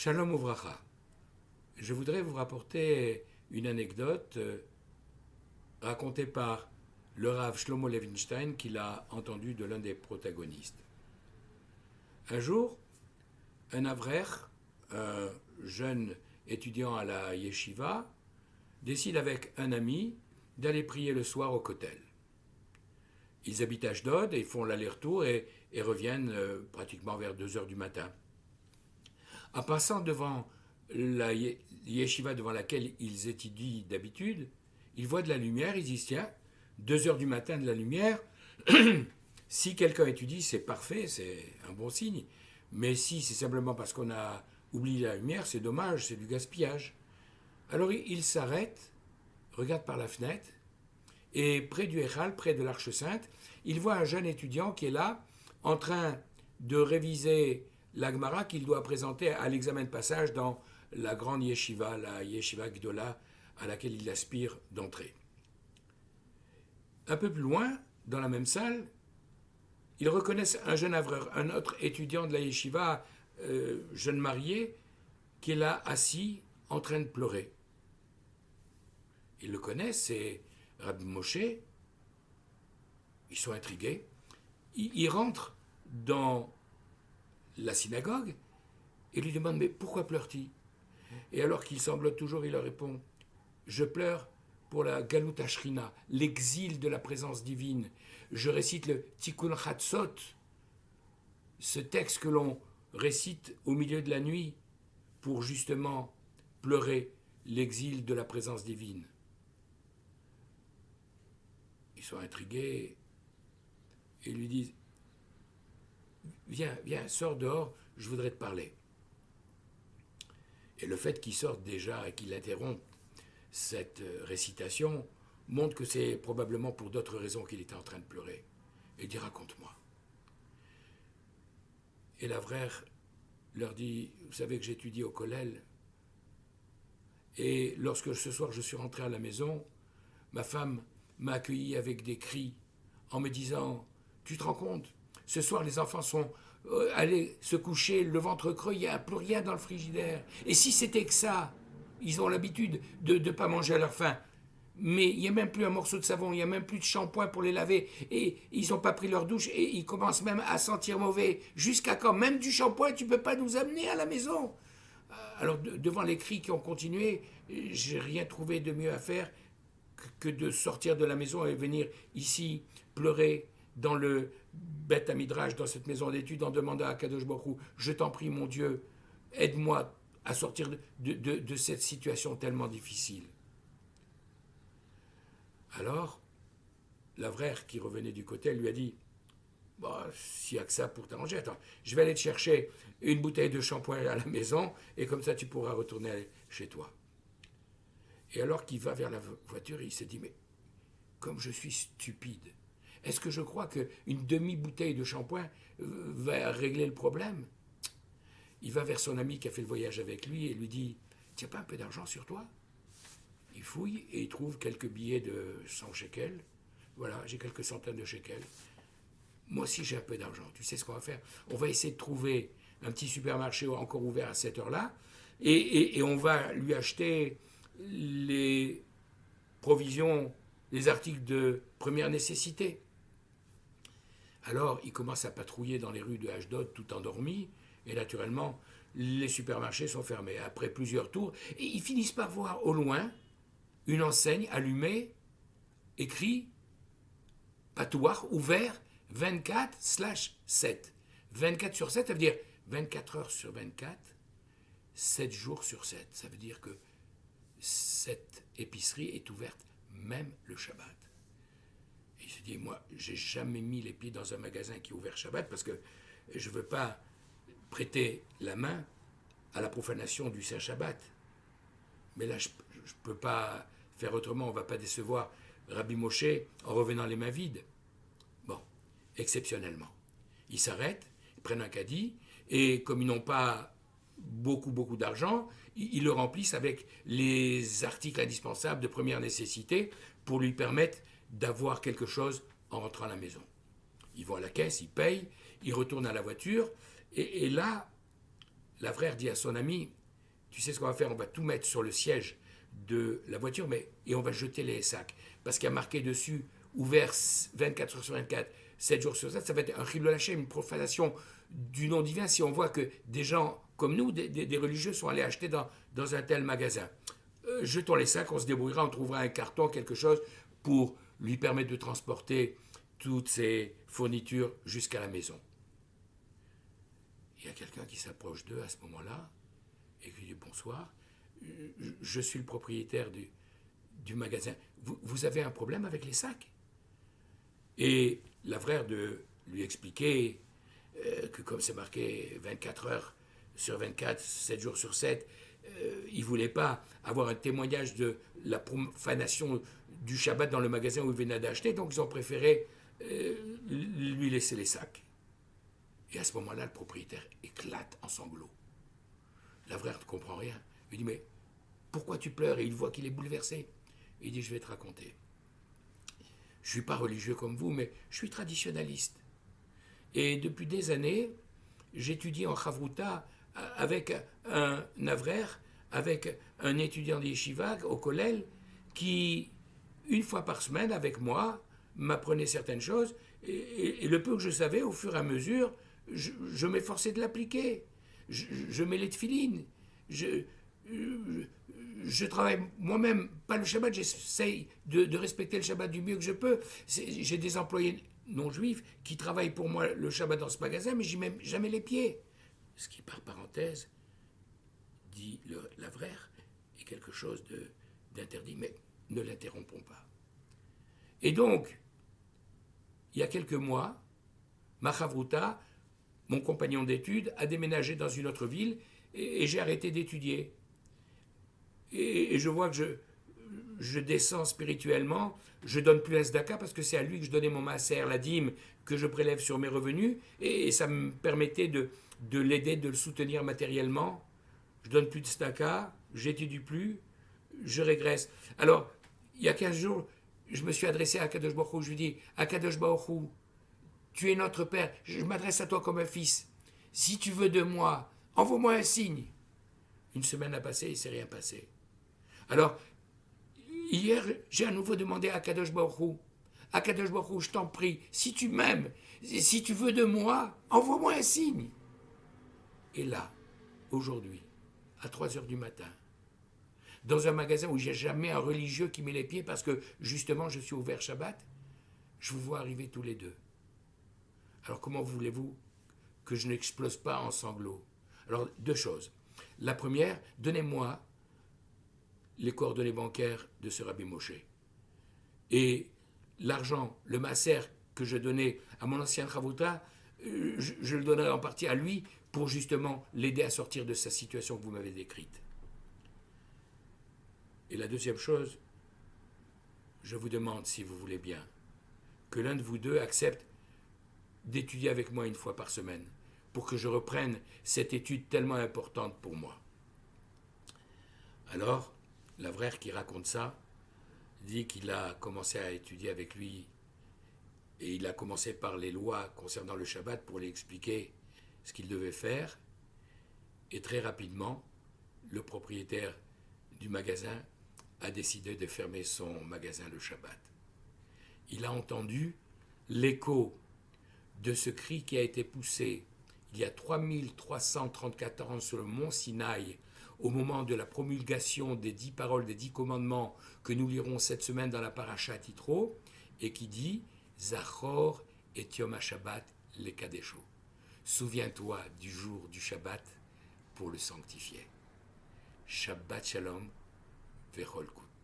Shalom Uvracha. Je voudrais vous rapporter une anecdote racontée par le Rav Shlomo Levinstein qu'il a entendue de l'un des protagonistes. Un jour, un avrer, un jeune étudiant à la yeshiva, décide avec un ami d'aller prier le soir au kotel. Ils habitent à Ashdod et font l'aller-retour et reviennent pratiquement vers 2 heures du matin. En passant devant la yeshiva devant laquelle ils étudient d'habitude, ils voient de la lumière, ils disent tiens, 2 heures du matin de la lumière, si quelqu'un étudie, c'est parfait, c'est un bon signe. Mais si c'est simplement parce qu'on a oublié la lumière, c'est dommage, c'est du gaspillage. Alors ils s'arrêtent, regardent par la fenêtre, et près du Echal, près de l'Arche Sainte, ils voient un jeune étudiant qui est là, en train de réviser la Gemara qu'il doit présenter à l'examen de passage dans la grande yeshiva, la yeshiva Gdola, à laquelle il aspire d'entrer. Un peu plus loin, dans la même salle, ils reconnaissent un jeune avreur, un autre étudiant de la yeshiva, jeune marié, qui est là assis en train de pleurer. Ils le connaissent, c'est Rabbi Moshe. Ils sont intrigués. Ils rentrent dans la synagogue et lui demandent mais pourquoi pleure-t-il? Et alors qu'il sanglote toujours, il leur répond je pleure pour la Galut Ashrina, l'exil de la présence divine. Je récite le Tikkun Chatzot, ce texte que l'on récite au milieu de la nuit pour justement pleurer l'exil de la présence divine. Ils sont intrigués et lui disent viens, sors dehors, je voudrais te parler. Et le fait qu'il sorte déjà et qu'il interrompe cette récitation montre que c'est probablement pour d'autres raisons qu'il était en train de pleurer. Et il dit raconte-moi. Et l'avrer leur dit vous savez que j'étudie au Kollel et lorsque ce soir je suis rentré à la maison, ma femme m'a accueilli avec des cris en me disant tu te rends compte, ce soir les enfants sont allés se coucher le ventre creux, il n'y a plus rien dans le frigidaire. Et si c'était que ça, ils ont l'habitude de ne pas manger à leur faim. Mais il n'y a même plus un morceau de savon, il n'y a même plus de shampoing pour les laver. Et ils n'ont pas pris leur douche et ils commencent même à sentir mauvais. Jusqu'à quand? Même du shampoing, tu ne peux pas nous amener à la maison. Alors devant les cris qui ont continué, je n'ai rien trouvé de mieux à faire que de sortir de la maison et venir ici pleurer dans le Beth Amidrash, dans cette maison d'études, en demandant à Kadosh Baruch Hu, je t'en prie mon Dieu, aide-moi à sortir de cette situation tellement difficile. Alors, l'avrer qui revenait du côté lui a dit s'il n'y a que ça pour t'arranger, attends, je vais aller te chercher une bouteille de shampoing à la maison et comme ça tu pourras retourner chez toi. Et alors qu'il va vers la voiture, il s'est dit mais comme je suis stupide, est-ce que je crois qu'une demi-bouteille de shampoing va régler le problème? Il va vers son ami qui a fait le voyage avec lui et lui dit tu n'as pas un peu d'argent sur toi? Il fouille et il trouve quelques billets de 100 shekels. Voilà, j'ai quelques centaines de shekels. Moi aussi j'ai un peu d'argent. Tu sais ce qu'on va faire? On va essayer de trouver un petit supermarché encore ouvert à cette heure-là et on va lui acheter les provisions, les articles de première nécessité. Alors il commence à patrouiller dans les rues de Ashdod tout endormi et naturellement les supermarchés sont fermés. Après plusieurs tours, et ils finissent par voir au loin une enseigne allumée, écrit patouar ouvert 24/7. 24 sur 7, ça veut dire 24 heures sur 24, 7 jours sur 7. Ça veut dire que cette épicerie est ouverte même le Shabbat. Et il se dit, moi, j'ai jamais mis les pieds dans un magasin qui est ouvert Shabbat parce que je ne veux pas prêter la main à la profanation du Saint Shabbat. Mais là, je ne peux pas faire autrement, on ne va pas décevoir Rabbi Moshe en revenant les mains vides. Bon, exceptionnellement. Ils s'arrêtent, ils prennent un caddie, et comme ils n'ont pas beaucoup d'argent, ils le remplissent avec les articles indispensables de première nécessité pour lui permettre d'avoir quelque chose en rentrant à la maison. Ils vont à la caisse, ils payent, ils retournent à la voiture, et là, L'Avrère dit à son ami, tu sais ce qu'on va faire, on va tout mettre sur le siège de la voiture, et on va jeter les sacs. Parce qu'il y a marqué dessus, ouvert 24 heures sur 24, 7 jours sur 7, ça va être un chilul Hashem, une profanation du nom divin, si on voit que des gens comme nous, des religieux, sont allés acheter dans un tel magasin. Jetons les sacs, on se débrouillera, on trouvera un carton, quelque chose, pour lui permettre de transporter toutes ces fournitures jusqu'à la maison. Il y a quelqu'un qui s'approche d'eux à ce moment-là et qui dit bonsoir, je suis le propriétaire du magasin. Vous avez un problème avec les sacs? Et l'Avrère de lui expliquer que comme c'est marqué 24 heures sur 24, 7 jours sur 7, il ne voulait pas avoir un témoignage de la profanation du Shabbat dans le magasin où il venait d'acheter, donc ils ont préféré lui laisser les sacs. Et à ce moment-là, le propriétaire éclate en sanglots. L'Avrère ne comprend rien. Il dit, mais pourquoi tu pleures? Et il voit qu'il est bouleversé. Il dit, je vais te raconter. Je ne suis pas religieux comme vous, mais je suis traditionnaliste. Et depuis des années, j'étudie en Chavruta avec un Avrère, avec un étudiant d'Yeshiva au Kollel, qui, une fois par semaine, avec moi, m'apprenait certaines choses, et le peu que je savais, au fur et à mesure, je m'efforçais de l'appliquer. Je mets les tefilines. Je travaille moi-même, pas le Shabbat, j'essaye de respecter le Shabbat du mieux que je peux. J'ai des employés non juifs qui travaillent pour moi le Shabbat dans ce magasin, mais j'y mets jamais les pieds. Ce qui, par parenthèse, dit l'Avrère, est quelque chose d'interdit, mais ne l'interrompons pas. Et donc, il y a quelques mois, ma chavruta, mon compagnon d'études, a déménagé dans une autre ville et j'ai arrêté d'étudier. Et je vois que je descends spirituellement, je donne plus un tzedaka parce que c'est à lui que je donnais mon maaser, la dîme que je prélève sur mes revenus, et ça me permettait de l'aider, de le soutenir matériellement. Je donne plus de tzedaka, j'étudie plus, je régresse. Alors, il y a 15 jours, je me suis adressé à Akadosh Baruch Hu, je lui dis, Akadosh Baruch Hu, tu es notre Père, je m'adresse à toi comme un fils. Si tu veux de moi, envoie-moi un signe. Une semaine a passé, il ne s'est rien passé. Alors, hier, j'ai à nouveau demandé à Akadosh Baruch Hu, Akadosh Baruch Hu, je t'en prie, si tu m'aimes, si tu veux de moi, envoie-moi un signe. Et là, aujourd'hui, à 3 heures du matin, dans un magasin où il n'y a jamais un religieux qui met les pieds parce que, justement, je suis ouvert Shabbat, je vous vois arriver tous les deux. Alors comment voulez-vous que je n'explose pas en sanglots? Alors, 2 choses. La première, donnez-moi les coordonnées bancaires de ce Rabbi Moshe. Et l'argent, le maaser que je donnais à mon ancien Chavruta, je le donnerai en partie à lui pour justement l'aider à sortir de sa situation que vous m'avez décrite. Et la deuxième chose, je vous demande, si vous voulez bien, que l'un de vous deux accepte d'étudier avec moi une fois par semaine, pour que je reprenne cette étude tellement importante pour moi. Alors, l'Avrère qui raconte ça, dit qu'il a commencé à étudier avec lui, et il a commencé par les lois concernant le Shabbat pour lui expliquer ce qu'il devait faire, et très rapidement, le propriétaire du magasin a décidé de fermer son magasin le Shabbat. Il a entendu l'écho de ce cri qui a été poussé il y a 3334 ans sur le mont Sinaï, au moment de la promulgation des 10 paroles, des 10 commandements que nous lirons cette semaine dans la Parashat Yitro, et qui dit « Zachor et Yom HaShabbat lekadesho » « Souviens-toi du jour du Shabbat pour le sanctifier. » Shabbat Shalom, Vechol Kut.